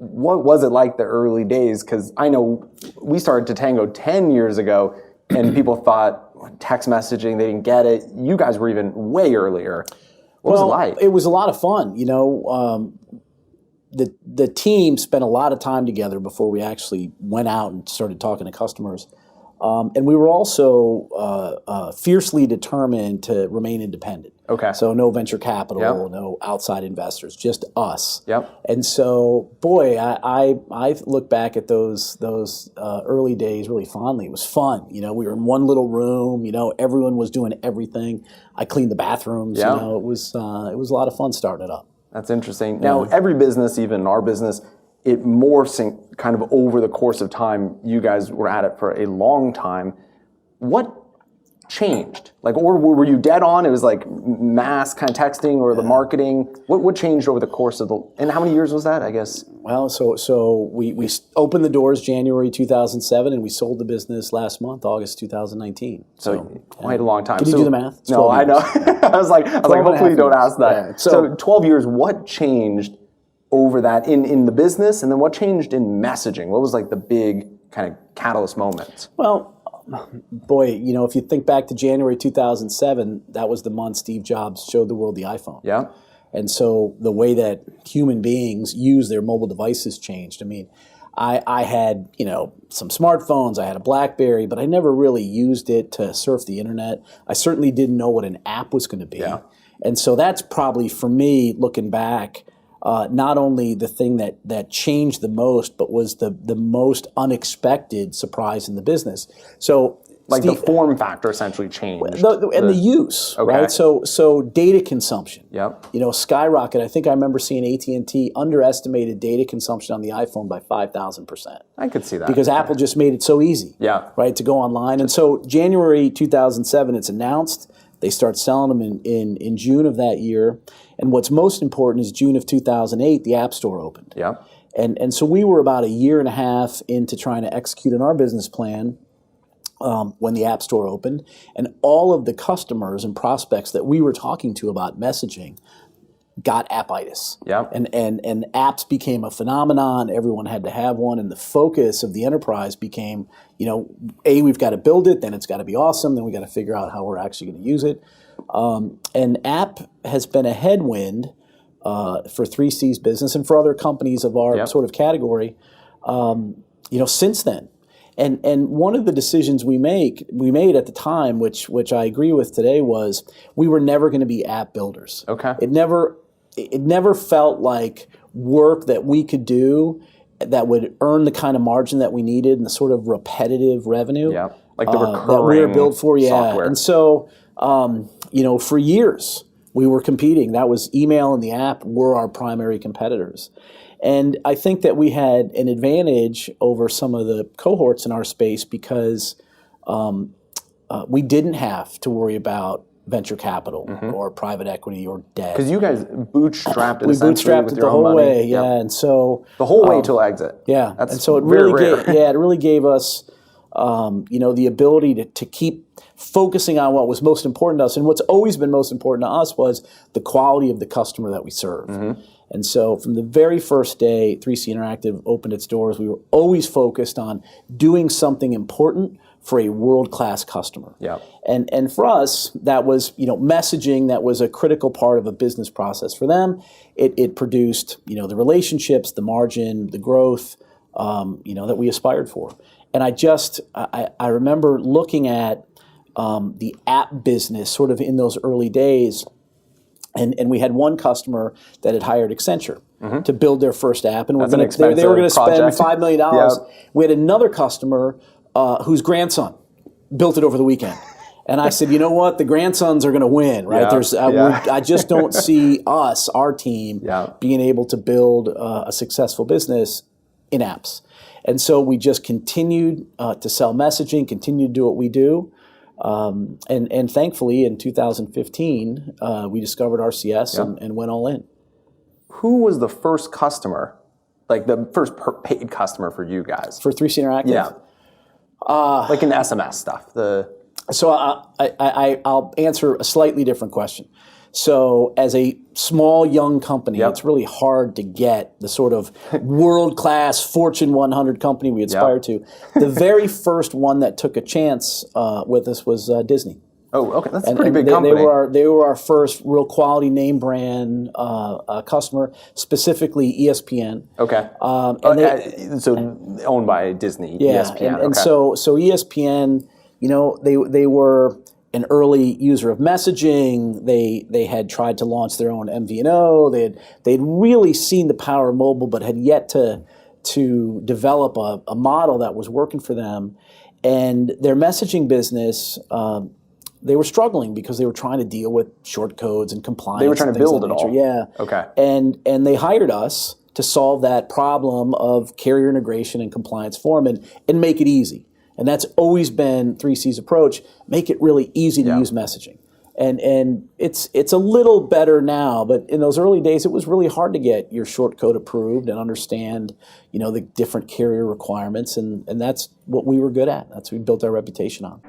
what was it like the early days? Because I know we started Tatango 10 years ago, and people thought text messaging, they didn't get it. You guys were even way earlier. What was it like? It was a lot of fun. You know, the team spent a lot of time together before we actually went out and started talking to customers. And we were also fiercely determined to remain independent. Okay. So no venture capital, Yep. no outside investors, just us. Yep. And so, boy, I look back at those early days really fondly. It was fun. You know, we were in one little room. You know, everyone was doing everything. I cleaned the bathrooms. Yeah. You know, it was a lot of fun starting it up. That's interesting. Now, every business, even our business, it morphs in kind of over the course of time. You guys were at it for a long time. What changed? Like, or were you dead on? It was like mass kind of texting or the marketing. What changed over the course of and how many years was that, I guess? Well, so we opened the doors January 2007, and we sold the business last month, August 2019. So quite a long time. Did you do the math? No, I know. I was like, hopefully you don't ask that. Yeah. So 12 years, what changed over that in the business, and then what changed in messaging? What was like the big kind of catalyst moment? Well, boy, you know, if you think back to January 2007, that was the month Steve Jobs showed the world the iPhone. Yeah. And so the way that human beings use their mobile devices changed. I mean, I had, you know, some smartphones, I had a BlackBerry, but I never really used it to surf the internet. I certainly didn't know what an app was going to be. Yeah. And so that's probably, for me, looking back, not only the thing that changed the most, but was the most unexpected surprise in the business. So, like the form factor essentially changed. The use, okay. right? So data consumption, Yep. you know, skyrocket. I think I remember seeing AT&T underestimated data consumption on the iPhone by 5,000%. I could see that. Because Apple just made it so easy, right, to go online. And so January 2007, it's announced. They start selling them in June of that year. And what's most important is June of 2008, the App Store opened. Yeah. And so we were about a year and a half into trying to execute on our business plan when the App Store opened. And all of the customers and prospects that we were talking to about messaging got appitis. Yeah. And apps became a phenomenon. Everyone had to have one. And the focus of the enterprise became, you know, we've got to build it, then it's got to be awesome, then we got to figure out how we're actually going to use it. And app has been a headwind for 3C's business and for other companies of our sort of category, you know, since then. And one of the decisions we made at the time, which I agree with today, was we were never going to be app builders. Okay. It never felt like work that we could do that would earn the kind of margin that we needed and the sort of repetitive revenue. Yeah. Like the recurring that we were built for. software. And so, you know, for years we were competing. That was email and the app were our primary competitors. And I think that we had an advantage over some of the cohorts in our space because we didn't have to worry about venture capital or private equity or debt. Because you guys bootstrapped it We essentially bootstrapped with it your the own whole money. way, and so the whole way till exit. Yeah, That's and so it very really rare. it really gave us, you know, the ability to keep focusing on what was most important to us. And what's always been most important to us was the quality of the customer that we serve. And so from the very first day 3C Interactive opened its doors, we were always focused on doing something important for a world-class customer. Yeah. And for us, that was, you know, messaging that was a critical part of a business process. For them, it produced, you know, the relationships, the margin, the growth, you know, that we aspired for. And I remember looking at the app business sort of in those early days, and we had one customer that had hired Accenture to build their first app, and That's they were going to spend project. $5 million. Yep. We had another customer whose grandson built it over the weekend. And I said, you know what? The grandsons are going to win, right? I just don't see us, our team, being able to build a successful business in apps. And so we just continued to sell messaging, continued to do what we do. And thankfully, in 2015, we discovered RCS and went all in. Who was the first customer, like the first paid customer for you guys? For 3C Interactive? Yeah. Like in SMS stuff. So I'll answer a slightly different question. So as a small, young company, it's really hard to get the sort of world-class Fortune 100 company we aspire to. The very first one that took a chance with us was Disney. Oh, okay. That's a pretty big company. They were our first real quality name brand customer, specifically ESPN. Okay. So owned by Disney, ESPN. And so ESPN, you know, they were an early user of messaging. They had tried to launch their own MVNO. They'd really seen the power of mobile, but had yet to develop a model that was working for them. And their messaging business, they were struggling because they were trying to deal with short codes and compliance. They were trying to build it all. Yeah. Okay. And they hired us to solve that problem of carrier integration and compliance for them and make it easy. And that's always been 3C's approach, make it really easy to use messaging. And it's a little better now, but in those early days, it was really hard to get your short code approved and understand, you know, the different carrier requirements, and that's what we were good at. That's what we built our reputation on.